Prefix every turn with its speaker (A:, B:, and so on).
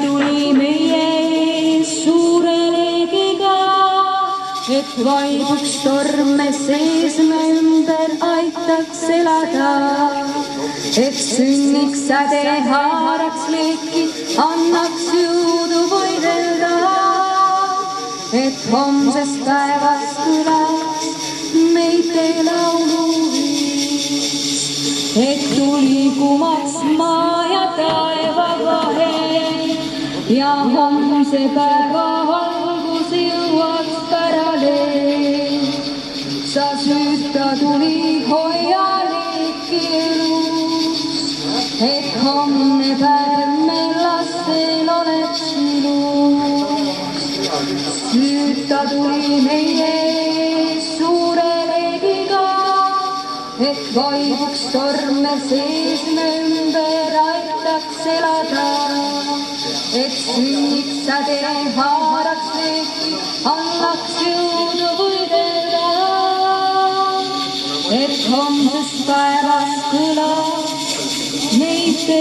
A: tuli meie ees suure leegiga, et vaibuks torme sees me ümber aitaks elada, et sünniks säde, haaraks leeki, annaks jõudu võidelda, et homsest päevast kõlaks meite lauluviis, et tuli kumaks maa ja taeva vahel ja homse päeva valgus jõuaks pärale. Sa süüta tuli hoia leeki elus, et homne päev meil lastel oleks ilus. Süüta tuli meie suure leegiga, et vaibuks torme sees me ümber aitaks elada, et sünniks säde, haaraks leeki, annaks jõudu võidelda, et homsest päevast kõlaks meite